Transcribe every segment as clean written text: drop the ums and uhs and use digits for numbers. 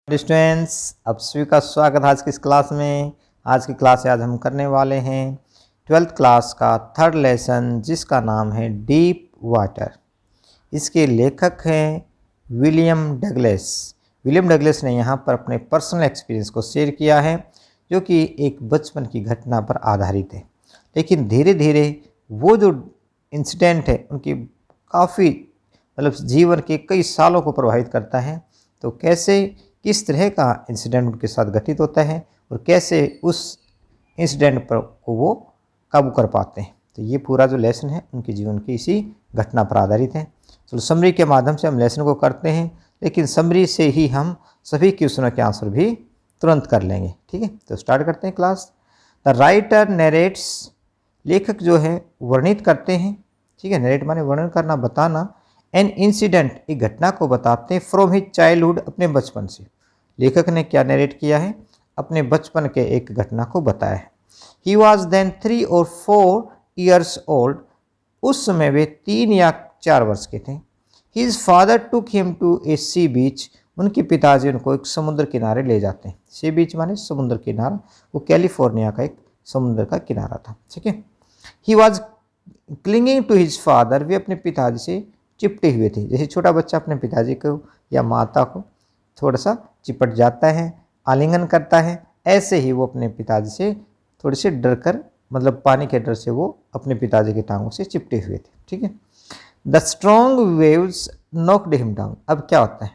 Students, आप सभी का स्वागत है आज की इस क्लास में। आज की क्लास आज हम करने वाले हैं 12th क्लास का थर्ड लेसन, जिसका नाम है डीप वाटर। इसके लेखक हैं विलियम डगलस। विलियम डगलस ने यहाँ पर अपने पर्सनल एक्सपीरियंस को शेयर किया है, जो कि एक बचपन की घटना पर आधारित है। लेकिन धीरे धीरे वो जो इंसिडेंट है उनकी काफ़ी जीवन के कई सालों को प्रभावित करता है। तो किस तरह का इंसिडेंट उनके साथ घटित होता है और कैसे उस इंसिडेंट पर को वो काबू कर पाते हैं। तो ये पूरा जो लेसन है उनके जीवन की इसी घटना पर आधारित है। तो समरी के माध्यम से हम लेसन को करते हैं, लेकिन समरी से ही हम सभी क्वेश्चनों के आंसर भी तुरंत कर लेंगे। ठीक है, तो स्टार्ट करते हैं क्लास। द राइटर नरेट्स, लेखक जो है वर्णित करते हैं। ठीक है, नरेट माने वर्णन करना, बताना। एन इंसिडेंट, एक घटना को बताते हैं। फ्रॉम हिज चाइल्डहुड, अपने बचपन से। लेखक ने क्या नरेट किया है? अपने बचपन के एक घटना को बताया है। He was then 3 or 4 years old, उस समय वे 3 या 4 वर्ष के थे। His father took him to a sea beach, उनके पिताजी उनको एक समुद्र किनारे ले जाते हैं। सी बीच माने समुद्र किनारा, वो कैलिफोर्निया का एक समुद्र का किनारा था। ठीक है। He was clinging to his father, वे अपने पिताजी से चिपटे हुए थे। जैसे छोटा बच्चा अपने पिताजी को या माता को थोड़ा सा चिपट जाता है, आलिंगन करता है, ऐसे ही वो अपने पिताजी से थोड़े से डर कर, पानी के डर से वो अपने पिताजी की टांगों से चिपटे हुए थे। ठीक है। The strong waves knocked him down, अब क्या होता है?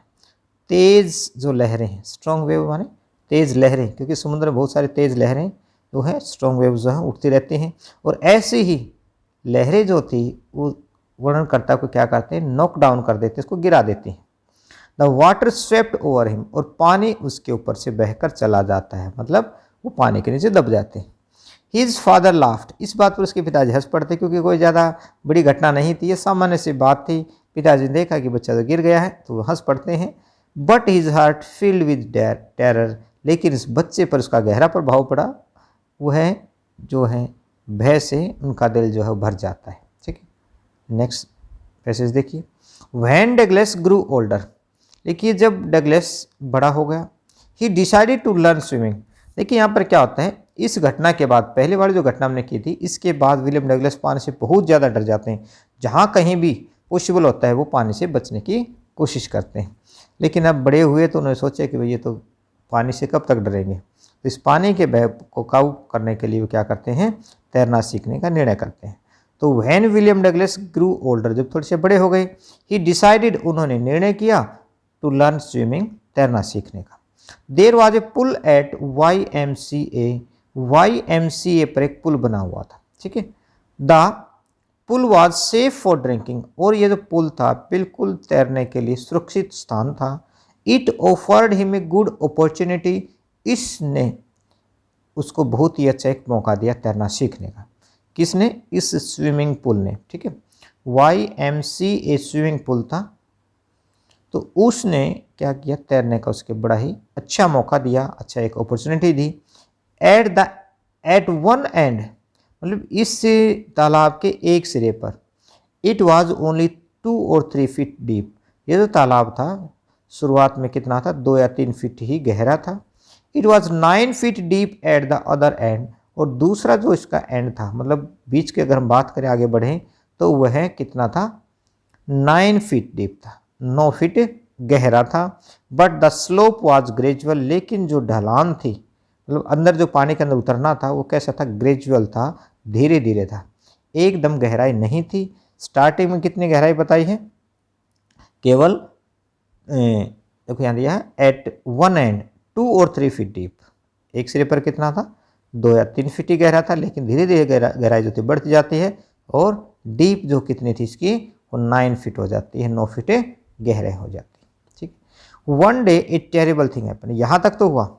तेज जो लहरें हैं, स्ट्रॉन्ग वेव माने तेज लहरें, क्योंकि समुद्र में बहुत सारी तेज लहरें जो है, स्ट्रॉन्ग वेव्स जो है उठती रहती हैं। और ऐसे ही लहरें जो थी वो वर्णनकर्ता को क्या करते हैं? नॉक डाउन कर देते हैं, उसको गिरा देती हैं। The water swept over him, और पानी उसके ऊपर से बहकर चला जाता है, वो पानी के नीचे दब जाते हैं। हिज फादर लाफ्ट, इस बात पर उसके पिताजी हंस पड़ते, क्योंकि कोई ज़्यादा बड़ी घटना नहीं थी, ये सामान्य सी बात थी। पिताजी ने देखा कि बच्चा तो गिर गया है तो वो हंस पड़ते हैं। But his heart filled with terror, लेकिन इस बच्चे पर उसका गहरा प्रभाव पड़ा। वह जो है भय से उनका दिल जो है भर जाता है। ठीक है, नेक्स्ट पैसेज देखिए। व्हेन डगलस ग्रू ओल्डर, देखिए जब डगलस बड़ा हो गया, he decided to learn swimming. देखिए यहाँ पर क्या होता है, इस घटना के बाद, पहले वाली जो घटना हमने की थी, इसके बाद विलियम डगलस पानी से बहुत ज़्यादा डर जाते हैं। जहाँ कहीं भी पॉसिबल होता है वो पानी से बचने की कोशिश करते हैं। लेकिन अब बड़े हुए तो उन्होंने सोचा कि भाई ये तो पानी से कब तक डरेंगे। तो इस पानी के भय को काबू करने के लिए वो क्या करते हैं? तैरना सीखने का निर्णय करते हैं। तो when William Douglas grew older, जब थोड़े से बड़े हो गए, ही डिसाइडेड, उन्होंने निर्णय किया, टू लर्न स्विमिंग, तैरना सीखने का। There was a pool at YMCA, YMCA पर एक पुल बना हुआ था। ठीक है। The pool was safe for drinking, और ये जो पुल था बिल्कुल तैरने के लिए सुरक्षित स्थान था। It offered him a good opportunity, इसने उसको बहुत ही अच्छा एक मौका दिया तैरना सीखने का। किसने? इस स्विमिंग पूल ने। ठीक है, YMCA स्विमिंग पूल था, तो उसने क्या किया? तैरने का उसके बड़ा ही अच्छा मौका दिया, अच्छा एक अपॉर्चुनिटी दी। एट वन एंड, इस तालाब के एक सिरे पर, it was only 2 or 3 feet deep, ये जो तालाब था शुरुआत में कितना था? 2 या 3 फीट ही गहरा था। It was 9 feet deep at the other and, और दूसरा जो इसका एंड था, बीच के अगर हम बात करें आगे बढ़ें, तो वह कितना था? 9 feet डीप था, 9 फीट गहरा था। But the slope was gradual, लेकिन जो ढलान थी, अंदर जो पानी के अंदर उतरना था वो कैसा था? ग्रेजुअल था, धीरे धीरे था, एकदम गहराई नहीं थी। स्टार्टिंग में कितनी गहराई बताई है? केवल देखो यहाँ दिया है, at one end 2 or 3 feet deep, एक सिरे पर कितना था? 2 या 3 फीट ही गहरा था, लेकिन धीरे धीरे गहराई जो थी बढ़ती जाती है, और डीप जो कितनी थी इसकी? वो 9 फीट हो जाती है, 9 फीट गहरे हो जाती है। ठीक। One day a terrible thing happen, यहाँ तक तो हुआ,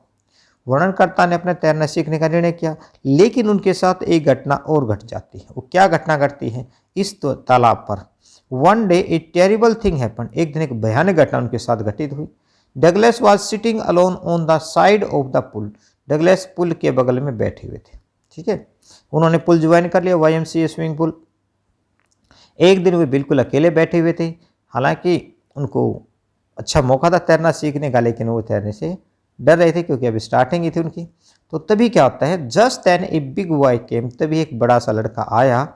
वर्णनकर्ता ने अपने तैरना सीखने का निर्णय किया, लेकिन उनके साथ एक घटना और घट जाती है। वो क्या घटना घटती है? इस तालाब पर one day a terrible thing happen, एक दिन एक भयानक घटना उनके साथ घटित हुई। Douglas was sitting alone on the side of the pool, Douglas pool के बगल में बैठे हुए थे। ठीक है, उन्होंने पुल ज्वाइन कर लिया, YMCA स्विमिंग पूल। एक दिन वे बिल्कुल अकेले बैठे हुए थे, हालांकि उनको अच्छा मौका था तैरना सीखने का, लेकिन वो तैरने से डर रहे थे क्योंकि अभी स्टार्टिंग ही थी उनकी। तो तभी क्या होता है, just then a big boy came, तभी एक बड़ा सा लड़का आया।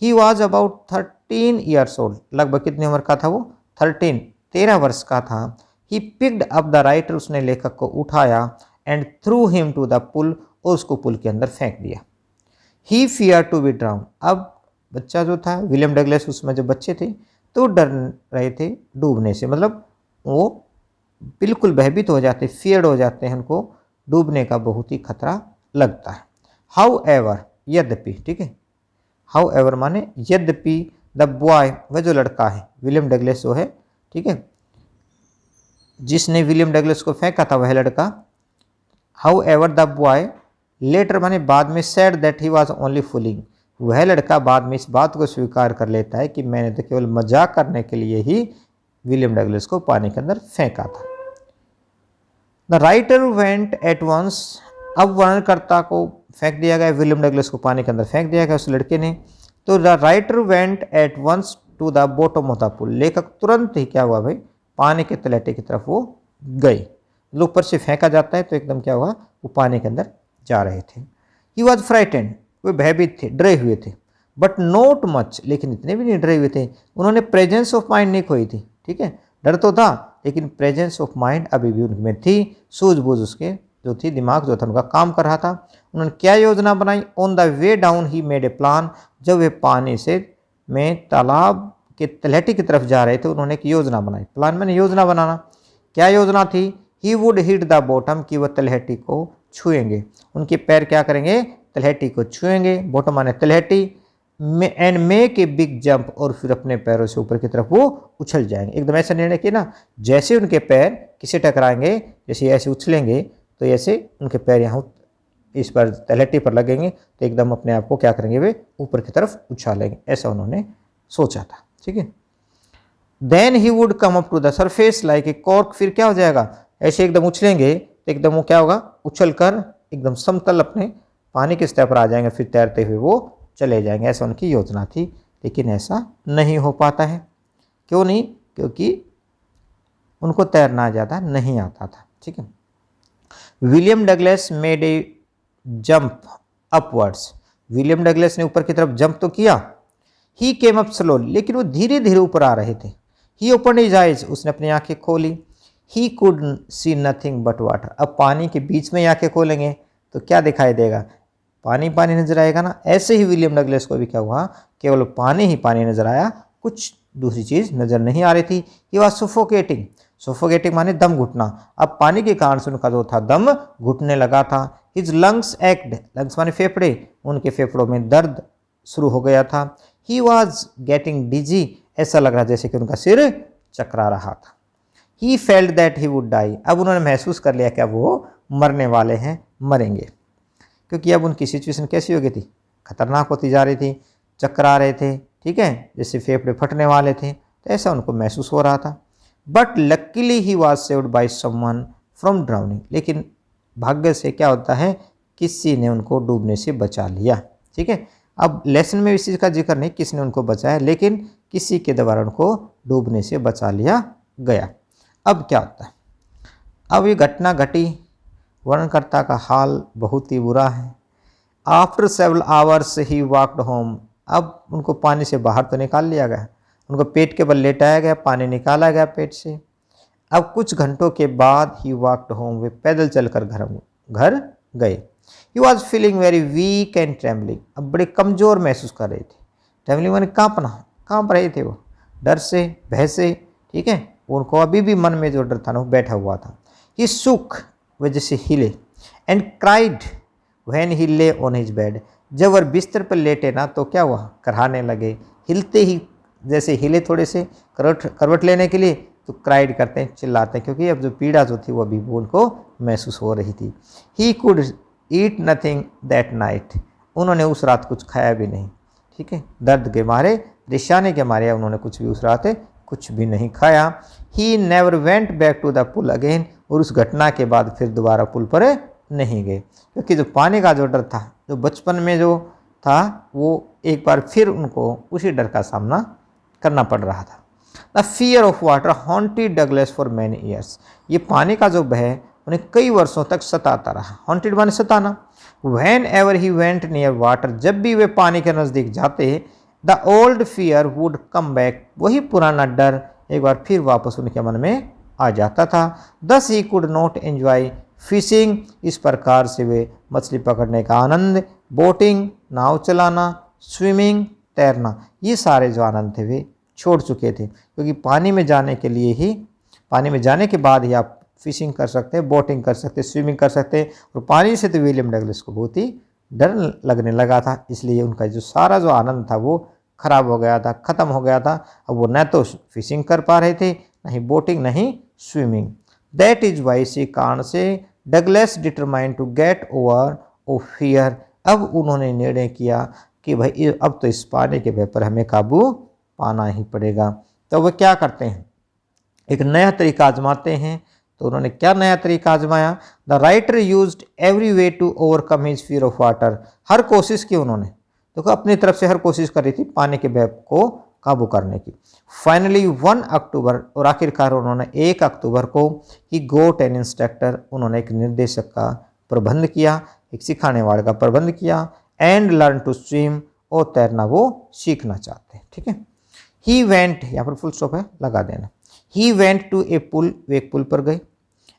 He was about 13 years old, लगभग कितनी उम्र का था वो, 13 वर्ष का था। He picked up the writer, उसने लेखक को उठाया, and threw him to the pool, और उसको पुल के अंदर फेंक दिया। He fear to be drown, अब बच्चा जो था विलियम डगलस, उसमें जो बच्चे थे तो डर रहे थे डूबने से, मतलब वो बिल्कुल भयभीत हो जाते, फियर्ड हो जाते हैं, उनको डूबने का बहुत ही खतरा लगता है। हाउ एवर, यद्यपि, ठीक है, हाउ एवर माने यद्यपि, द बॉय, वह जो लड़का है विलियम डगलस जो है, ठीक है, जिसने विलियम डगलस को फेंका था वह लड़का, however the boy later माने बाद में, said that he was only fooling, वह लड़का बाद में इस बात को स्वीकार कर लेता है कि मैंने तो केवल मजाक करने के लिए ही विलियम डगलस को पानी के अंदर फेंका था। The writer went at once, अब वर्णनकर्ता को फेंक दिया गया, विलियम डगलस को पानी के अंदर फेंक दिया गया उस लड़के ने। तो the writer went at once to the bottom of the pool, लेखक तुरंत ही क्या हुआ भाई, पानी के तलहटे की तरफ वो गए। ऊपर से फेंका जाता है तो एकदम क्या हुआ, वो पानी के अंदर जा रहे थे। ही वॉज फ्राइटेंड, वे भयभीत थे, डरे हुए थे, बट नॉट मच, लेकिन इतने भी नहीं डरे हुए थे, उन्होंने प्रेजेंस ऑफ माइंड नहीं खोई थी, ठीक है, डर तो था लेकिन प्रेजेंस ऑफ माइंड अभी भी उनमें थी, सूझबूझ उसके जो थी, दिमाग जो था उनका काम कर रहा था। उन्होंने क्या योजना बनाई, on the way down he made a plan, जब वे पानी से में तालाब के तलहटी की तरफ जा रहे थे उन्होंने एक योजना बनाई, प्लान मैंने योजना बनाना। क्या योजना थी, ही वुड हिट द बॉटम, कि वह तलहटी को छुएंगे, उनके पैर क्या करेंगे, तलहटी को छुएंगे, बॉटम माने तलहटी, and make a big jump, और फिर अपने पैरों से ऊपर की तरफ वो उछल जाएंगे। एकदम ऐसा निर्णय किया ना, जैसे उनके पैर किसे टकराएंगे, जैसे ऐसे उछलेंगे तो ऐसे उनके पैर यहाँ इस पर तलहटी पर लगेंगे तो एकदम अपने आप को क्या करेंगे, वे ऊपर की तरफ उछालेंगे, ऐसा उन्होंने सोचा था, ठीक है। Then he would come up to the surface like a cork, फिर क्या हो जाएगा, ऐसे एकदम उछलेंगे तो एकदम वो क्या होगा, उछल कर एकदम समतल अपने पानी के सतह पर आ जाएंगे, फिर तैरते हुए वो चले जाएंगे, ऐसा उनकी योजना थी। लेकिन ऐसा नहीं हो पाता है, क्यों नहीं, क्योंकि उनको तैरना ज़्यादा नहीं आता था, ठीक है। William Douglas made a jump upwards, William Douglas ने ऊपर की तरफ जंप तो किया। ही केम अप स्लोली, लेकिन वो धीरे धीरे ऊपर आ रहे थे। ही ओपन हिज आइज, उसने अपनी आंखें खोली। He could see nothing but water, अब पानी के बीच में आंखें खोलेंगे तो क्या दिखाई देगा, पानी पानी नजर आएगा ना। ऐसे ही विलियम डगलस को भी क्या हुआ, केवल पानी ही पानी नजर आया, कुछ दूसरी चीज नजर नहीं आ रही थी। ही वॉज सुफोकेटिंग, सुफोकेटिंग माने दम घुटना, अब पानी के कारण से उनका जो था दम घुटने लगा था। हिज लंग्स एक्ट, लंग्स माने फेफड़े, उनके फेफड़ों में दर्द शुरू हो गया था। ही वॉज गेटिंग डिजी, ऐसा लग रहा जैसे कि उनका सिर चकरा रहा था। He felt that he would die, अब उन्होंने महसूस कर लिया कि अब वो मरने वाले हैं, मरेंगे, क्योंकि अब उनकी सिचुएशन कैसी हो गई थी, खतरनाक होती जा रही थी, चकरा रहे थे, ठीक है, जैसे फेफड़े फटने वाले थे, तो ऐसा उनको महसूस हो रहा था। But luckily he was saved by someone from drowning, लेकिन भाग्य से क्या होता है, किसी ने उनको डूबने से बचा लिया, ठीक है। अब लेसन में इस चीज़ का जिक्र नहीं किसने उनको बचाया, लेकिन किसी के द्वारा उनको डूबने से बचा लिया गया। अब क्या होता है, अब ये घटना घटी, वर्णनकर्ता का हाल बहुत ही बुरा है। After several hours he walked home, अब उनको पानी से बाहर तो निकाल लिया गया, उनको पेट के बल लेटाया गया, पानी निकाला गया पेट से। अब कुछ घंटों के बाद ही वॉकड होम, वे पैदल चलकर घर गए। He was feeling very weak and trembling, अब बड़े कमज़ोर महसूस कर रहे थे। ट्रेम्बलिंग माने कांप रहे थे वो, डर से, भय से, ठीक है, उनको अभी भी मन में जो डर था ना वो बैठा हुआ था। ही सुख, वजह से हिले, एंड क्राइड व्हेन ही ले ऑन हिज बेड, जब वह बिस्तर पर लेटे ना तो क्या हुआ, कराहने लगे, हिलते ही जैसे हिले थोड़े से करवट लेने के लिए तो क्राइड करते हैं, चिल्लाते हैं, क्योंकि अब जो पीड़ा जो थी वो अभी उनको महसूस हो रही थी। He could eat nothing that night, उन्होंने उस रात कुछ खाया भी नहीं, ठीक है, दर्द के मारे, परेशानी के मारे उन्होंने कुछ भी उस रात कुछ भी नहीं खाया। He never went back to the pool again, और उस घटना के बाद फिर दोबारा पुल पर नहीं गए, क्योंकि जो पानी का जो डर था, जो बचपन में जो था, वो एक बार फिर उनको उसी डर का सामना करना पड़ रहा था। The fear of water haunted Douglas for many years. ये पानी का जो भय उन्हें कई वर्षों तक सताता रहा। हॉन्टेड माने सताना। Whenever he went near water, जब भी वे पानी के नज़दीक जाते, the old fear would come back, वही पुराना डर एक बार फिर वापस उनके मन में आ जाता था। दस he could not enjoy fishing, इस प्रकार से वे मछली पकड़ने का आनंद, बोटिंग नाव चलाना, स्विमिंग तैरना, ये सारे जो आनंद थे वे छोड़ चुके थे, क्योंकि पानी में जाने के लिए ही, पानी में जाने के बाद ही आप फिशिंग कर सकते हैं, बोटिंग कर सकते हैं, स्विमिंग कर सकते हैं। और पानी से तो विलियम डगलस को बहुत ही डर लगने लगा था, इसलिए उनका जो सारा जो आनंद था वो खराब हो गया था, ख़त्म हो गया था। अब वो न तो फिशिंग कर पा रहे थे, न ही बोटिंग, न ही स्विमिंग। दैट इज वाई, इसी कारण से Douglas determined to get over o fear, अब उन्होंने निर्णय किया कि भाई अब तो इस पानी के भय पर हमें काबू पाना ही पड़ेगा। तो वह क्या करते हैं, एक नया तरीका आजमाते हैं। तो उन्होंने क्या नया तरीका आजमाया? The writer used every way to overcome his fear of water, हर कोशिश की उन्होंने, देखो अपनी तरफ से हर कोशिश कर रही थी पानी के भय को काबू करने की। फाइनली 1 अक्टूबर, और आखिरकार उन्होंने 1 अक्टूबर को ही गोट एन इंस्ट्रक्टर, उन्होंने एक निर्देशक का प्रबंध किया, एक सिखाने वाले का प्रबंध किया। एंड लर्न टू स्विम, और तैरना वो सीखना चाहते हैं। ठीक है, ही वेंट, यहाँ पर फुल स्टॉप है, लगा देना। ही वेंट टू ए पुल, वे एक पुल पर गए।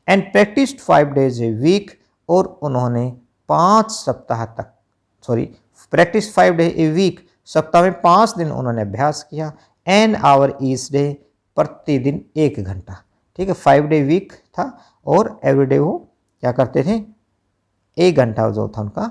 And practised 5 days a week, और उन्होंने 5 सप्ताह तक, sorry practise 5 days a week, सप्ताह में 5 दिन उन्होंने अभ्यास किया। एन आवर ईच डे, प्रतिदिन 1 घंटा। ठीक है, 5 day वीक था, और एवरीडे वो क्या करते थे, 1 घंटा जो था उनका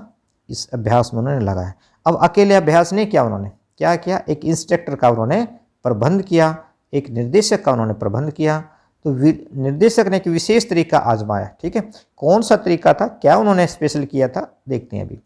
इस अभ्यास में उन्होंने लगाया। अब अकेले अभ्यास नहीं किया उन्होंने, क्या किया, एक इंस्ट्रक्टर का उन्होंने प्रबंध किया, एक निर्देशक का उन्होंने प्रबंध किया। तो निर्देशक ने एक विशेष तरीका आजमाया। ठीक है, कौन सा तरीका था, क्या उन्होंने स्पेशल किया था, देखते हैं अभी।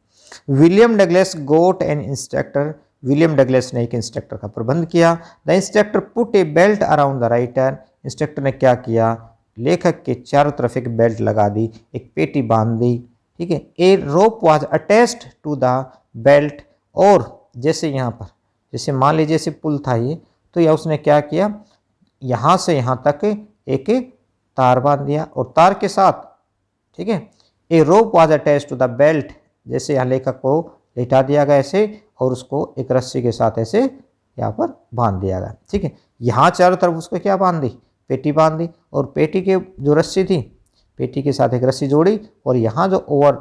विलियम डगलस गोट एन इंस्ट्रक्टर, विलियम डगलस ने एक इंस्ट्रक्टर का प्रबंध किया। The instructor put A belt around the writer, instructor ने क्या किया, लेखक के चारों तरफ एक बेल्ट लगा दी, एक पेटी बांध दी। ठीक है, a rope was attached to the belt, और जैसे यहाँ पर, जैसे मान लीजिए जैसे पुल था ये, तो यह उसने क्या किया, यहाँ से यहाँ तक एक तार बांध दिया, और तार के साथ, ठीक है, a rope was attached to the belt, जैसे यहाँ लेखक को लेटा दिया गया ऐसे, और उसको एक रस्सी के साथ ऐसे यहाँ पर बांध दिया गया। ठीक है, यहाँ चारों तरफ उसको क्या बांध दी, पेटी बांध दी, और पेटी के जो रस्सी थी, पेटी के साथ एक रस्सी जोड़ी, और यहाँ जो ओवर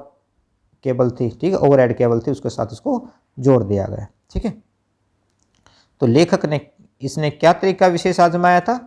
केबल थी, ठीक है, ओवर हेड केबल थी, उसके साथ उसको जोड़ दिया गया। ठीक है, तो लेखक ने, इसने क्या तरीका विशेष आजमाया था,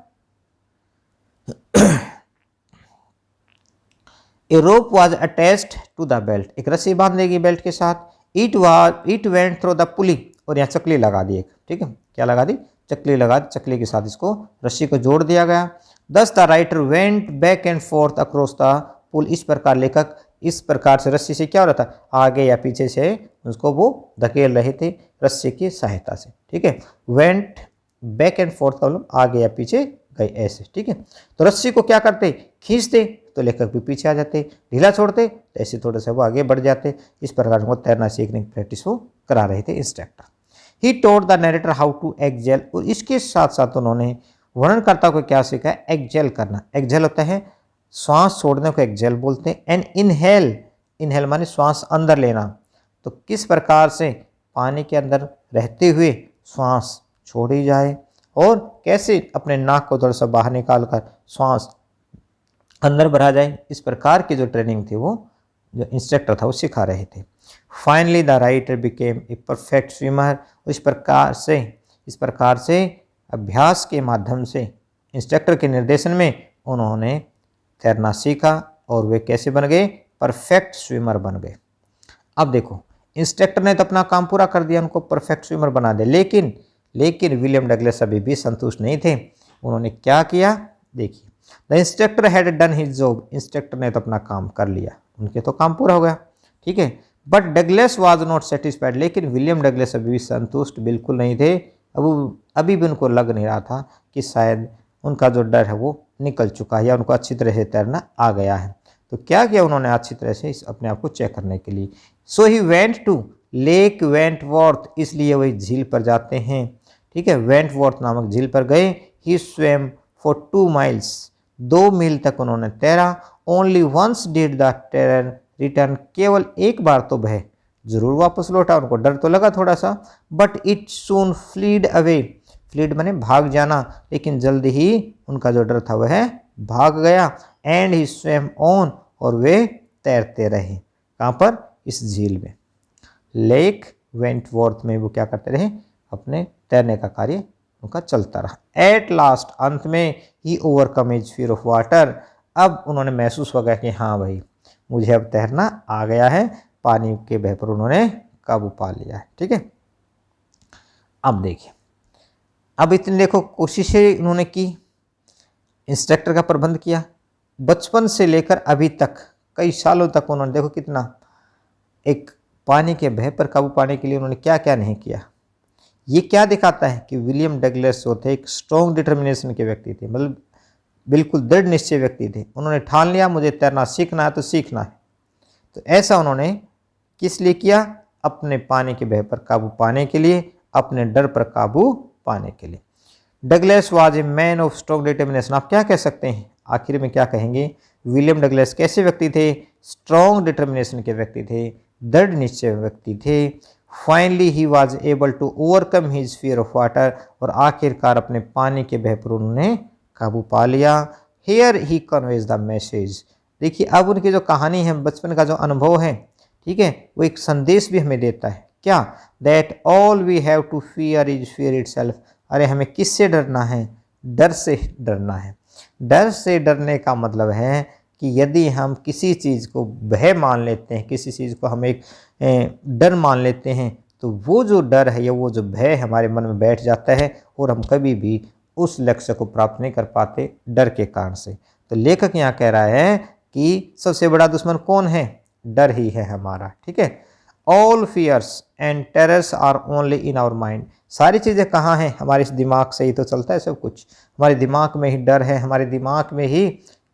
a rope was attached to the belt, एक रस्सी बांध देगी बेल्ट के साथ। It went through the pulley, और यहाँ चकली लगा दी एक, ठीक है, क्या लगा दी, चकली लगा दी, चकली के साथ इसको रस्सी को जोड़ दिया गया। Thus the writer went back and forth across the pool, इस प्रकार लेखक इस प्रकार से रस्सी से क्या हो रहा था, आगे या पीछे से उसको वो धकेल रहे थे रस्सी की सहायता से। ठीक है, वेंट बैक एंड फोर्थ का आगे या पीछे गए ऐसे। ठीक है, तो रस्सी को क्या करते, खींचते तो लेखक भी पीछे आ जाते, ढीला छोड़ते तो ऐसे थोड़े से वो आगे बढ़ जाते। इस प्रकार वो तैरना सीखने की प्रैक्टिस वो करा रहे थे instructor. He told the narrator how to exhale, और इसके साथ साथ उन्होंने वर्णनकर्ता को क्या सीखा, एक्जेल करना। एक्जेल होता है श्वास छोड़ने को एक्जेल बोलते हैं। एंड इनहेल, इनहेल माने श्वास अंदर लेना, तो किस प्रकार से पानी के अंदर रहते हुए श्वास छोड़ी जाए, और कैसे अपने नाक को थोड़ा सा बाहर निकाल कर श्वास अंदर भरा जाए, इस प्रकार की जो ट्रेनिंग थी वो जो इंस्ट्रक्टर था वो सिखा रहे थे। Finally the writer became a perfect swimmer, इस प्रकार से अभ्यास के माध्यम से इंस्ट्रक्टर के निर्देशन में उन्होंने तैरना सीखा, और वे कैसे बन गए, परफेक्ट स्विमर बन गए। अब देखो, इंस्ट्रक्टर ने तो अपना काम पूरा कर दिया, उनको परफेक्ट स्विमर बना दिया, लेकिन विलियम डगलस अभी भी संतुष्ट नहीं थे। उन्होंने क्या किया, देखिए, the instructor had done his job, instructor ने तो अपना काम कर लिया, उनके तो काम पूरा हो गया। ठीक है, but Douglas was not satisfied, लेकिन विलियम डगलस अभी भी संतुष्ट बिल्कुल नहीं थे। अभी भी उनको लग नहीं रहा था कि शायद उनका जो डर है वो निकल चुका है, या उनको अच्छी तरह से तैरना आ गया है। तो क्या किया उन्होंने अच्छी तरह से अपने आप को चेक करने के लिए, so he went to Lake Wentworth, इसलिए वही झील पर जाते हैं। ठीक है, वेंटवर्थ नामक झील पर गए। ही स्वेम फॉर 2 miles, 2 मील तक उन्होंने तैरा। Only once did the terror return, केवल एक बार तो भय जरूर वापस लौटा, उनको डर तो लगा थोड़ा सा, but it soon fled away, fled माने भाग जाना, लेकिन जल्दी ही उनका जो डर था वह भाग गया। एंड ही स्वेम ऑन, और वे तैरते रहे। कहाँ पर? इस झील में, लेक वेंटवॉर्थ में वो क्या करते रहे? अपने तैरने का कार्य उनका चलता रहा। एट लास्ट, अंत में, he overcome his fear of water, अब उन्होंने महसूस हो गया कि हाँ भाई मुझे अब तैरना आ गया है, पानी के भय पर उन्होंने काबू पा लिया है। ठीक है, अब देखिए, अब इतनी देखो कोशिशें उन्होंने की, इंस्ट्रक्टर का प्रबंध किया, बचपन से लेकर अभी तक कई सालों तक उन्होंने देखो कितना एक पानी के भय पर काबू पाने के लिए उन्होंने क्या क्या नहीं किया। ये क्या दिखाता है कि विलियम डगलस जो थे एक स्ट्रॉन्ग डिटर्मिनेशन के व्यक्ति थे, मतलब बिल्कुल दृढ़ निश्चय व्यक्ति थे। उन्होंने ठान लिया मुझे तैरना सीखना है तो सीखना है। तो ऐसा उन्होंने किस लिए किया? अपने पानी के भय पर काबू पाने के लिए, अपने डर पर काबू पाने के लिए। Douglas was a man of strong determination. आप क्या कह सकते हैं आखिर में, क्या कहेंगे? विलियम डगलस कैसे व्यक्ति थे? स्ट्रॉन्ग डिटर्मिनेशन के व्यक्ति थे, दृढ़ निश्चय व्यक्ति थे। Finally he was able to overcome his fear of water, और आखिरकार अपने पानी के भय पर उन्होंने काबू पा लिया। Here he conveys the message. देखिए अब उनकी जो कहानी है, बचपन का जो अनुभव है, ठीक है, वो एक संदेश भी हमें देता है। क्या? That all we have to fear is fear itself. अरे हमें किससे डरना है? डर से डरना है। डर से डरने का मतलब है कि यदि हम किसी चीज़ को भय मान लेते हैं, किसी चीज़ को हम एक डर मान लेते हैं, तो वो जो डर है या वो जो भय हमारे मन में बैठ जाता है और हम कभी भी उस लक्ष्य को प्राप्त नहीं कर पाते डर के कारण से। तो लेखक यहाँ कह रहा है कि सबसे बड़ा दुश्मन कौन है? डर ही है हमारा। ठीक है, all fears and terrors are only in our mind. सारी चीज़ें कहाँ हैं? हमारे इस दिमाग से ही तो चलता है सब कुछ। हमारे दिमाग में ही डर है, हमारे दिमाग में ही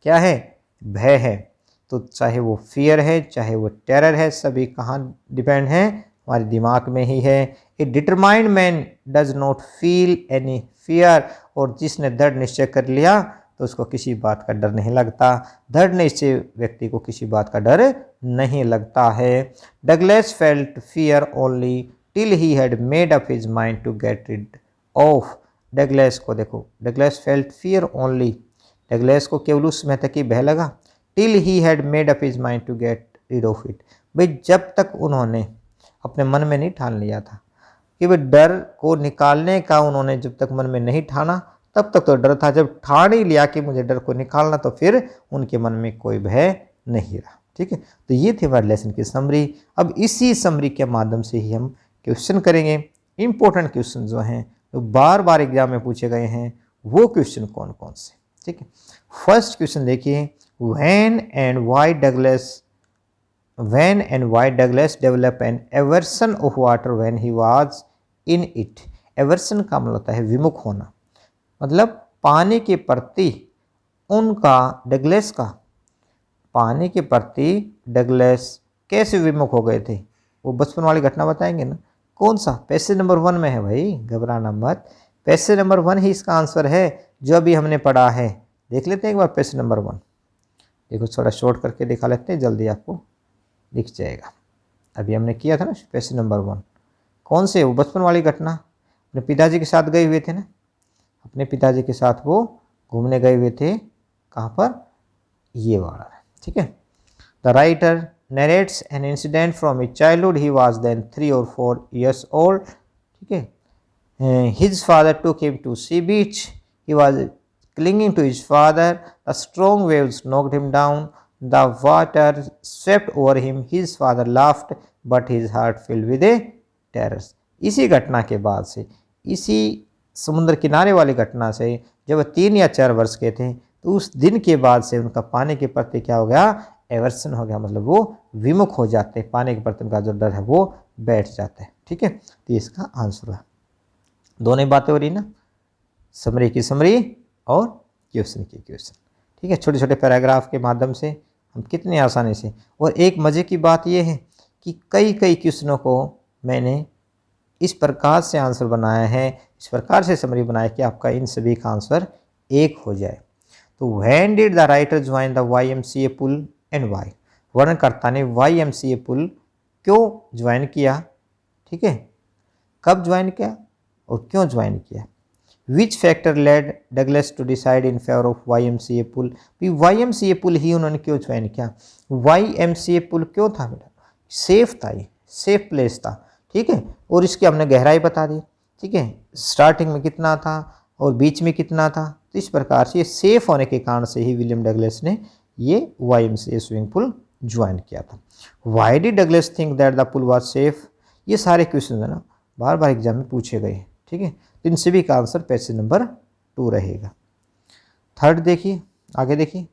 क्या है? भय है। तो चाहे वो फियर है, चाहे वो टेरर है, सभी कहाँ डिपेंड है? हमारे दिमाग में ही है। A determined man does not feel any fear. और जिसने दृढ़ निश्चय कर लिया तो उसको किसी बात का डर नहीं लगता। दृढ़ निश्चय व्यक्ति को किसी बात का डर नहीं लगता है। Douglas felt fear only till he had made up his mind to get rid of. Douglas को देखो, Douglas felt fear only, Douglas को केवल उस समय तक ही भय लगा, till he had made up his mind to get rid of it. भाई जब तक उन्होंने अपने मन में नहीं ठान लिया था कि भाई डर को निकालने का, उन्होंने जब तक मन में नहीं ठाना तब तक तो डर था। जब ठान ही लिया कि मुझे डर को निकालना, तो फिर उनके मन में कोई भय नहीं रहा। ठीक है, तो ये थी हमारे लेसन की समरी। अब इसी समरी के माध्यम से ही हम क्वेश्चन करेंगे। इंपॉर्टेंट क्वेश्चन जो हैं जो बार बार एग्जाम में पूछे गए हैं, वो क्वेश्चन कौन कौन से। ठीक है, फर्स्ट क्वेश्चन देखिए, when and why Douglas develop an aversion of water when he was in it. Aversion का मतलब होता है विमुख होना, मतलब पानी के प्रति उनका, डगलस का पानी के प्रति डगलस कैसे विमुख हो गए थे, वो बचपन वाली घटना बताएंगे ना। कौन सा? पैसेज नंबर 1 में है भाई, घबराना मत। पैसेज नंबर 1 ही इसका आंसर है जो अभी हमने पढ़ा है। देख लेते हैं एक बार पैसेज नंबर 1। देखो थोड़ा शॉर्ट करके दिखा लेते हैं, जल्दी आपको दिख जाएगा। अभी हमने किया था ना पैसेज नंबर 1। कौन से? वो बचपन वाली घटना, अपने पिताजी के साथ गए हुए थे ना, अपने पिताजी के साथ वो घूमने गए हुए थे। कहाँ पर? ये वाला है। ठीक है, the writer narrates an incident from his childhood. He was then 3 or 4 years old. ठीक है, his father took him to sea beach. He was clinging to his father. The strong waves knocked him down. The water swept over him. His father laughed, but his heart filled with a terror. इसी घटना के बाद से, इसी समुद्र किनारे वाली घटना से, जब वह 3 या 4 वर्ष के थे, तो उस दिन के बाद से उनका पानी के प्रति क्या हो गया? एवर्सन हो गया, मतलब वो विमुख हो जाते हैं, पानी के प्रति उनका जो डर है वो बैठ जाता है। ठीक है, तो इसका आंसर है। दोनों ही बातें हो रही ना, समरी की समरी और क्वेश्चन की क्वेश्चन। ठीक है, छोटे छोटे पैराग्राफ के माध्यम से हम कितनी आसानी से, और एक मज़े की बात यह है कि कई क्वेश्चनों को मैंने इस प्रकार से आंसर बनाया है, इस प्रकार से समरी बनाए कि आपका इन सभी का आंसर एक हो जाए। तो when did the writer join the YMCA pool and why, वर्णनकर्ता ने YMCA पुल क्यों ज्वाइन किया, ठीक है, कब ज्वाइन किया और क्यों ज्वाइन किया। Which factor led Douglas to decide in favour of YMCA pool, YMCA pool ही उन्होंने क्यों ज्वाइन किया। YMCA पुल क्यों था बेटा, सेफ था, ये सेफ प्लेस था, ठीक है, और इसकी हमने गहराई बता दी, ठीक है, स्टार्टिंग में कितना था और बीच में कितना था। तो इस प्रकार से ये सेफ होने के कारण से ही विलियम डगलस ने ये YMCA स्विमिंग पूल ज्वाइन किया था। Why did Douglas think that the pool was safe, ये सारे क्वेश्चन है ना बार बार एग्जाम में पूछे गए, ठीक है, तो इन सभी का आंसर पेज नंबर 2 रहेगा। थर्ड देखिए, आगे देखिए,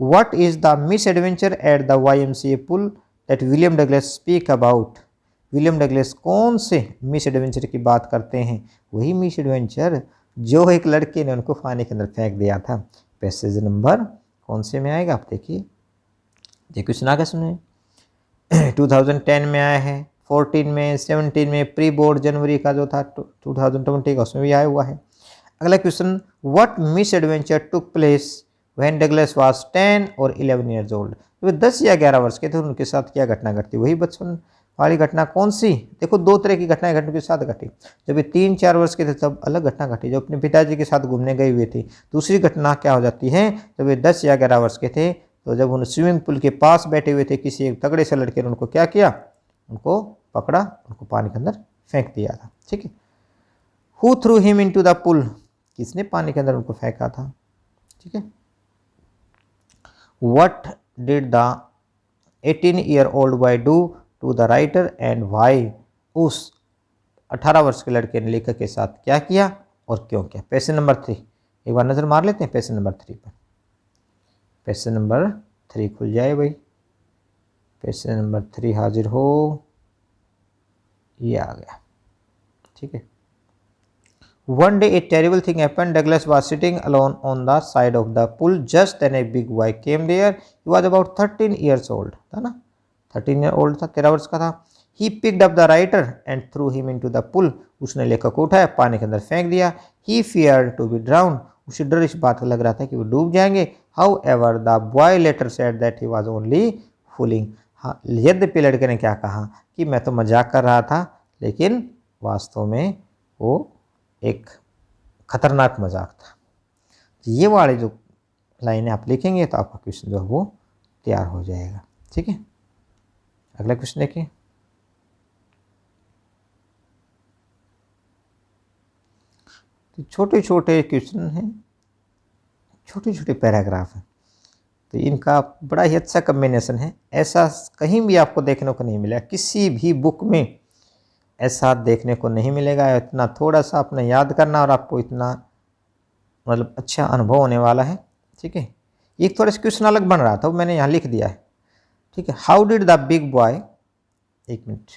what is the misadventure at the YMCA pool that William Douglas speak about, William Douglas कौन से मिस एडवेंचर की बात करते हैं, वही मिस एडवेंचर जो एक लड़के ने उनको पानी के अंदर फेंक दिया था। पैसेज नंबर कौन से में आएगा आप देखिए, ये क्वेश्चन आगे सुने 2010 में आया है, 14 में, 17 में, प्री बोर्ड जनवरी का जो था 2020 का उसमें भी आया हुआ है। अगला question, what miss adventure took place when Douglas was 10 और 11 ईयर्स ओल्ड, वे 10 या 11 वर्ष के थे, उनके साथ क्या घटना घटती, वही बचपन वाली घटना कौन सी। देखो दो तरह की घटनाएं घटना के साथ घटी, जब ये 3-4 वर्ष के थे तब अलग घटना घटी, जब अपने पिताजी के साथ घूमने गए हुए थे। दूसरी घटना क्या हो जाती है, जब ये 10 या 11 वर्ष के थे, तो जब उन स्विमिंग पूल के पास बैठे हुए थे, किसी एक तगड़े से लड़के ने उनको क्या किया, उनको पकड़ा, उनको पानी के अंदर फेंक दिया था, ठीक है। Who threw him into the pool, किसने पानी के अंदर उनको फेंका था, ठीक है। What did the 18-year-old boy do to the writer and why, उस 18 वर्ष के लड़के ने लेखक के साथ क्या किया और क्यों किया। पेज नंबर 3 एक बार नजर मार लेते हैं, पेज नंबर 3 पर, पेज नंबर 3 खुल जाए भाई, पेज नंबर 3 हाजिर हो, ये आ गया, ठीक है। One day a terrible thing happened. Douglas was sitting alone on the side of the pool just then a big boy came there. He was about 13 years old, था ना, 13-year-old था, 13 वर्ष का था। He picked up the writer and threw him into the pool. उसने लेखक को उठाया, पानी के अंदर फेंक दिया। He feared to be drowned. उसे डर इस बात का लग रहा था कि वो डूब जाएंगे। However, the boy later said that he was only fooling. हाँ, यद्यपि लड़के ने क्या कहा कि मैं तो मजाक कर रहा था, लेकिन वास्तव में वो एक खतरनाक मजाक था। ये वाले जो लाइनें आप लिखेंगे तो आपका क्वेश्चन जो है वो तैयार हो जाएगा, ठीक है। अगला क्वेश्चन देखिए, तो छोटे छोटे क्वेश्चन हैं, छोटे छोटे पैराग्राफ हैं, तो इनका बड़ा ही अच्छा कॉम्बिनेशन है। ऐसा कहीं भी आपको देखने को नहीं मिला, किसी भी बुक में ऐसा देखने को नहीं मिलेगा। इतना थोड़ा सा आपने याद करना और आपको इतना मतलब अच्छा अनुभव होने वाला है, ठीक है। एक थोड़ा सा क्वेश्चन अलग बन रहा था, वो मैंने यहाँ लिख दिया है, ठीक है। How did the big boy, एक मिनट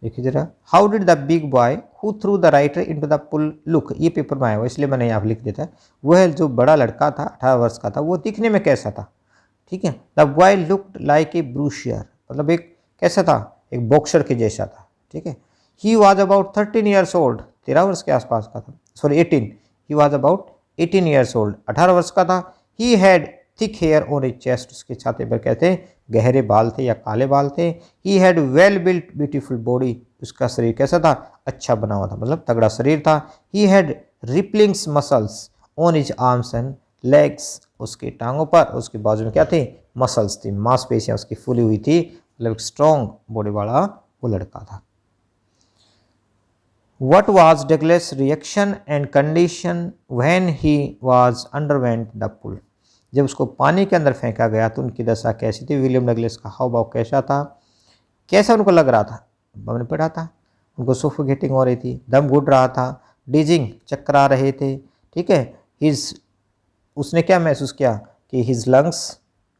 देखिए जरा, how did the big boy who threw the writer into the pool look, ये पेपर में आया हुआ इसलिए मैंने यहाँ लिख दिया था। वह जो बड़ा लड़का था 18 वर्ष का था, वो दिखने में कैसा था, ठीक है। The boy looked like a bruiser, मतलब एक कैसा था, एक बॉक्सर के जैसा था, ठीक है। He was about 13 years old, 13 वर्ष के आसपास का था, sorry 18, he was about 18 years old, 18 वर्ष का था। He had thick hair on his chest, उसके छाती पर कहते हैं गहरे बाल थे या काले बाल थे। He had well built beautiful body, उसका शरीर कैसा था, अच्छा बना हुआ था, मतलब तगड़ा शरीर था। He had ripplings muscles on his arms and legs, उसकी टांगों पर, उसके बाजू में क्या थे, मसल्स थी, मांसपेशियां उसकी फूली हुई थी, मतलब स्ट्रॉन्ग बॉडी वाला वो लड़का था। What was Douglas' reaction and condition when he was underwent the pull? जब उसको पानी के अंदर फेंका गया तो उनकी दशा कैसी थी, विलियम डगलस का हाव भाव कैसा था, कैसा उनको लग रहा था, हमने पढ़ा था, उनको सफोकेटिंग हो रही थी, दम घुट रहा था, डिजिंग चक्कर आ रहे थे, ठीक है। हिज, उसने क्या महसूस किया कि हिज लंग्स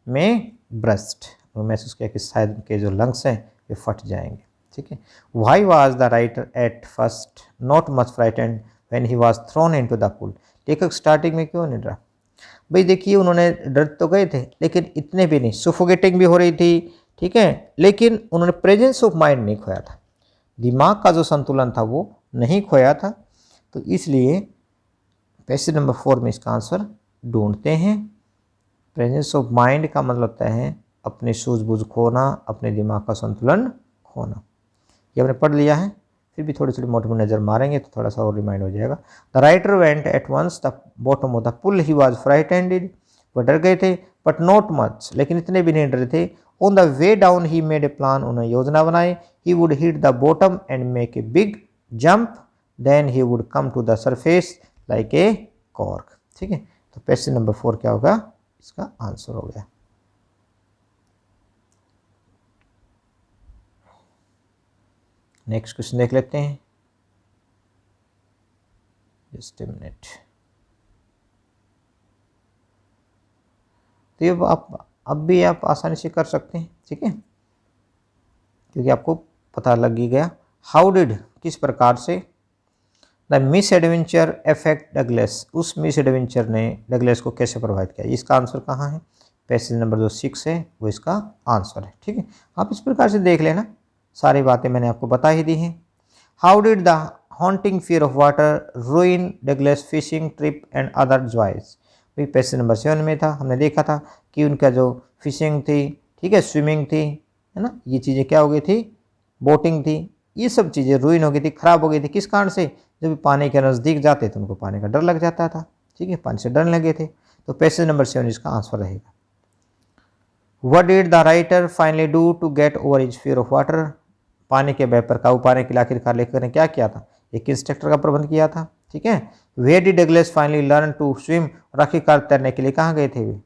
में ब्रस्ट, वो महसूस किया कि शायद उनके जो लंग्स हैं ये फट जाएंगे, ठीक है। Why was the writer at first not much frightened when he was throne into the pool, लेखक स्टार्टिंग में क्यों नहीं डरा। भाई देखिए उन्होंने डर तो गए थे लेकिन इतने भी नहीं, सफोकेटिंग भी हो रही थी, ठीक है, लेकिन उन्होंने प्रेजेंस ऑफ माइंड नहीं खोया था, दिमाग का जो संतुलन था वो नहीं खोया था। तो इसलिए पैसेज नंबर 4 में इसका आंसर ढूंढते हैं। प्रेजेंस ऑफ माइंड का मतलब होता है अपनी सूझबूझ खोना, अपने दिमाग का संतुलन खोना। ये हमने पढ़ लिया है, फिर भी थोड़ी थोड़ी मोटी मोटी नज़र मारेंगे तो थोड़ा सा और रिमाइंड हो जाएगा। The writer went at once the bottom of the pool, he was frightened, वो डर गए थे, बट नॉट मच, लेकिन इतने भी नहीं डरे थे। On the way down he made a plan, उन्होंने योजना बनाई। He would hit the bottom and make a big jump, then he would come to the surface like a cork. ठीक है, तो पैसेज नंबर 4 क्या होगा, इसका आंसर हो गया। नेक्स्ट क्वेश्चन देख लेते हैं, जस्ट ए मिनट। तो ये आप अब भी आप आसानी से कर सकते हैं, ठीक है, क्योंकि आपको पता लग ही गया। हाउ डिड, किस प्रकार से, the miss adventure affect Douglas, उस मिस एडवेंचर ने डगलस को कैसे प्रभावित किया। इसका आंसर कहाँ है, पैसेज नंबर जो 6 है वो इसका आंसर है। ठीक है, आप इस प्रकार से देख लेना, सारी बातें मैंने आपको बता ही दी हैं। How did the haunting fear of water रूइन Douglas fishing trip and other joys, भाई पैसेज नंबर 7 में था, हमने देखा था कि उनका जो फिशिंग थी, ठीक है, स्विमिंग थी, है ना, ये चीज़ें क्या हो गई थी, बोटिंग थी, ये सब चीज़ें रूइन हो गई थी, खराब हो गई थी। किस कारण से, जब पानी के नज़दीक जाते तो उनको पानी का डर लग जाता था। ठीक है, पानी से डरने लगे थे, तो पैसेज नंबर 7 इसका आंसर रहेगा। What did the writer finally do to get over his fear of water, पानी के भय पर काबू पाने के लिए आखिरकार लेखक ने क्या किया था, एक इंस्ट्रक्टर का प्रबंध किया था। ठीक है, where did Douglas finally learn to swim, और आखिरकार तैरने के लिए कहाँ गए थे वे,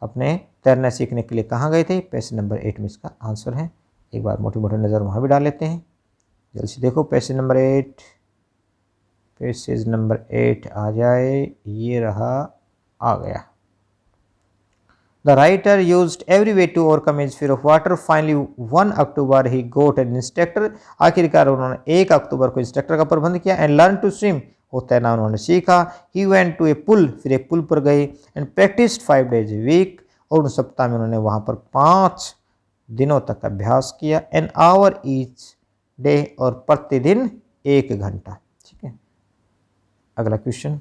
अपने तैरना सीखने के लिए कहाँ गए थे, पैसेज नंबर 8 में इसका आंसर है। एक बार मोटी मोटी नज़र वहाँ भी डाल लेते हैं, जल्दी से देखो। पैसेज नंबर 8, पैसेज नंबर 8 आ जाए, ये रहा, आ गया। The writer used every way to overcome his fear of water. Finally, 1 October he got an instructor. आखिरकार उन्होंने 1 अक्टूबर को इंस्ट्रक्टर का प्रबंध किया and learned to swim. और तैरना उन्होंने सीखा। He went to a pool, फिर एक पुल पर गए and practiced 5 days a week. और उन सप्ताह में उन्होंने वहाँ पर 5 दिनों तक अभ्यास किया। An hour each day, और प्रतिदिन 1 घंटा। ठीक है, अगला क्वेश्चन।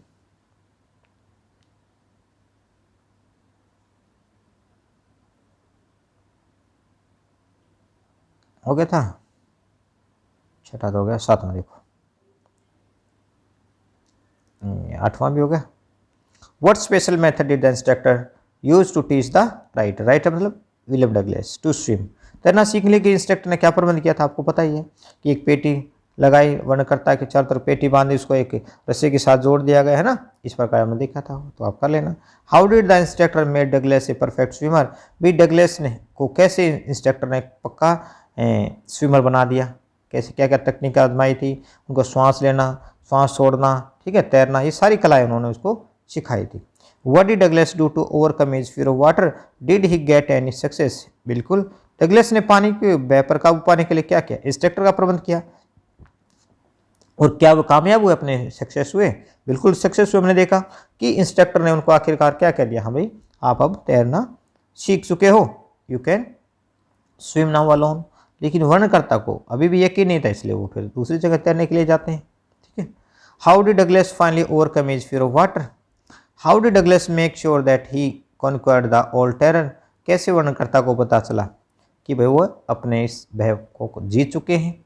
हो गया था, छठा तो हो गया, 7वां देखो, 8वां भी हो गया। What special method did the instructor use to teach the writer, writer मतलब विलियम डगलस, टू स्विम, तैरना सीखने के इंस्ट्रक्टर ने क्या प्रबंध किया था, आपको पता ही है कि एक पेटी लगाई, वर्णकर्ता के चारों तरफ पेटी बांधी, उसको एक रस्सी के साथ जोड़ दिया गया है ना, इस प्रकार हमने देखा था, तो आप कर लेना। How did the instructor made Douglas a perfect swimmer, भी डगलस ने को कैसे इंस्ट्रक्टर ने पक्का स्विमर बना दिया, कैसे क्या क्या तकनीक आजमाई थी, उनको श्वास लेना, श्वास छोड़ना, ठीक है, तैरना, ये सारी कलाएं उन्होंने उसको सिखाई थी। What did Douglas do to overcome his fear of water, did he get any success, बिल्कुल, डगलस ने पानी के भय पर काबू पाने के लिए क्या किया, इंस्ट्रक्टर का प्रबंध किया, और क्या वो कामयाब हुए, अपने सक्सेस हुए, बिल्कुल सक्सेस हुए। हमने देखा कि इंस्ट्रक्टर ने उनको आखिरकार क्या कह दिया, हाँ भाई आप अब तैरना सीख चुके हो, you can swim now alone. लेकिन वर्णकर्ता को अभी भी यकीन नहीं था, इसलिए वो फिर दूसरी जगह तैरने के लिए जाते हैं। ठीक है, how did Douglas finally overcome his fear of water, how did Douglas make sure that he conquered the all terror, कैसे वर्णकर्ता को पता चला कि भाई वो अपने इस भय को जीत चुके हैं।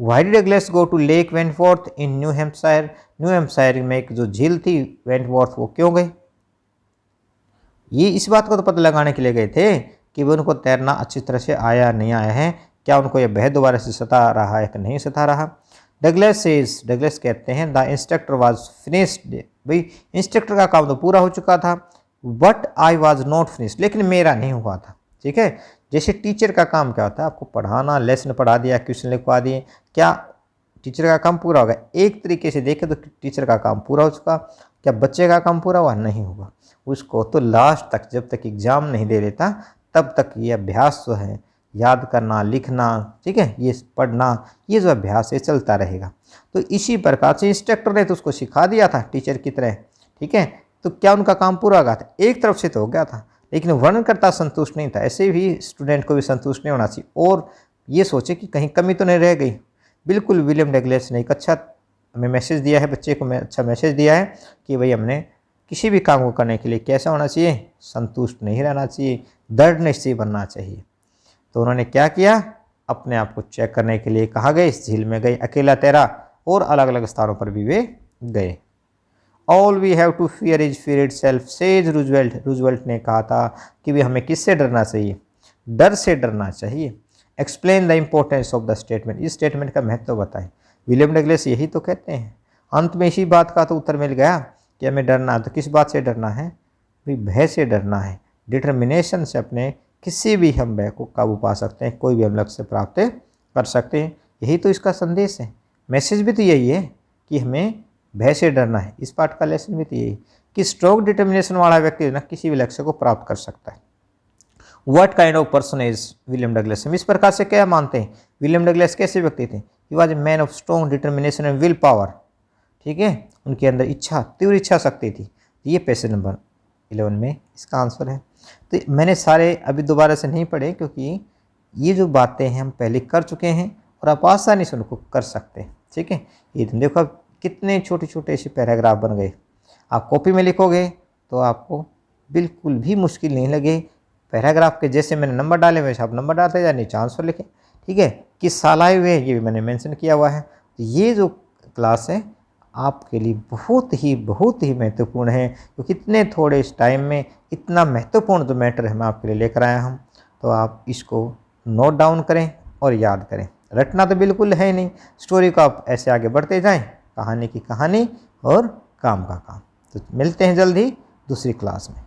Why did Douglas go to Lake Wentworth in New Hampshire, New Hampshire में एक जो झील थी वेंटवर्थ, वो क्यों गए, ये इस बात को तो पता लगाने के लिए गए थे कि वो उनको तैरना अच्छी तरह से आया नहीं आया है, क्या उनको यह भय दोबारा से सता रहा है कि नहीं सता रहा। डगलस सेज, डगलस कहते हैं द इंस्ट्रक्टर वाज फिनिश्ड, भाई इंस्ट्रक्टर का काम तो पूरा हो चुका था, but I was not finished, लेकिन मेरा नहीं हुआ था। ठीक है, जैसे टीचर का काम क्या होता है, आपको पढ़ाना, लेसन पढ़ा दिया, क्वेश्चन लिखवा दिए, क्या टीचर का काम पूरा होगा, एक तरीके से देखें तो टीचर का काम पूरा हो चुका, क्या बच्चे का काम पूरा हुआ, नहीं होगा, उसको तो लास्ट तक, जब तक एग्जाम नहीं दे लेता तब तक ये अभ्यास जो है, याद करना, लिखना, ठीक है, ये पढ़ना, ये जो अभ्यास है चलता रहेगा। तो इसी प्रकार से इंस्ट्रक्टर ने तो उसको सिखा दिया था टीचर की तरह। ठीक है, तो क्या उनका काम पूरा हो गया था, एक तरफ से तो हो गया था, लेकिन वर्णनकर्ता संतुष्ट नहीं था। ऐसे भी स्टूडेंट को भी संतुष्ट नहीं होना चाहिए और ये सोचे कि कहीं कमी तो नहीं रह गई। बिल्कुल विलियम डगलस ने एक अच्छा हमें मैसेज दिया है, बच्चे को अच्छा मैसेज दिया है कि भाई हमने किसी भी काम को करने के लिए कैसा होना चाहिए, संतुष्ट नहीं रहना चाहिए, दृढ़ निश्चयी बनना चाहिए। तो उन्होंने क्या किया, अपने आप को चेक करने के लिए कहाँ गए, इस झील में गए, अकेला तैरा, और अलग अलग स्थानों पर भी वे गए। All we have to fear is fear itself says Roosevelt. Roosevelt ने कहा था कि भी हमें किससे डरना चाहिए, डर से डरना चाहिए। Explain the importance of the statement. इस स्टेटमेंट का महत्व बताएं। विलियम डगलस यही तो कहते हैं। अंत में इसी बात का तो उत्तर मिल गया कि हमें डरना है। तो किस बात से डरना है, भाई भय से डरना है। डिटर्मिनेशन से अपने किसी भी हम भय को काबू पा सकते हैं, कोई भी हम लक्ष्य प्राप्त कर सकते हैं। यही तो इसका संदेश है। मैसेज भी तो यही है कि हमें भय से डरना है। इस पाठ का लेसन भी तो यही कि स्ट्रॉन्ग डिटर्मिनेशन वाला व्यक्ति ना किसी भी लक्ष्य को प्राप्त कर सकता है। What kind of person is William Douglas. हम इस प्रकार से क्या मानते हैं, विलियम डगलस कैसे व्यक्ति थे, he was a man of strong determination and will power. ठीक है, उनके अंदर इच्छा, तीव्र इच्छा शक्ति थी। ये पेज नंबर 11 में इसका आंसर है। तो मैंने सारे अभी दोबारा से नहीं पढ़े, क्योंकि ये जो बातें हैं हम पहले कर चुके हैं और आप आसानी से उनको कर सकते हैं। ठीक है, ये देखो कितने छोटे छोटे ऐसे पैराग्राफ बन गए। आप कॉपी में लिखोगे तो आपको बिल्कुल भी मुश्किल नहीं लगे। पैराग्राफ के जैसे मैंने नंबर डाले वैसे आप नंबर डालते जाए, नीचे आंसर लिखें। ठीक है, किस साल आए हुए ये भी मैंने मेंशन किया हुआ है। तो ये जो क्लास है आपके लिए बहुत ही महत्वपूर्ण है, क्योंकि इतने थोड़े इस टाइम में इतना महत्वपूर्ण जो मैटर है मैं आपके लिए लेकर आया हूँ। तो आप इसको नोट डाउन करें और याद करें। रटना तो बिल्कुल है नहीं, स्टोरी को आप ऐसे आगे बढ़ते जाएं, कहानी की कहानी और काम का काम। तो मिलते हैं जल्द ही दूसरी क्लास में।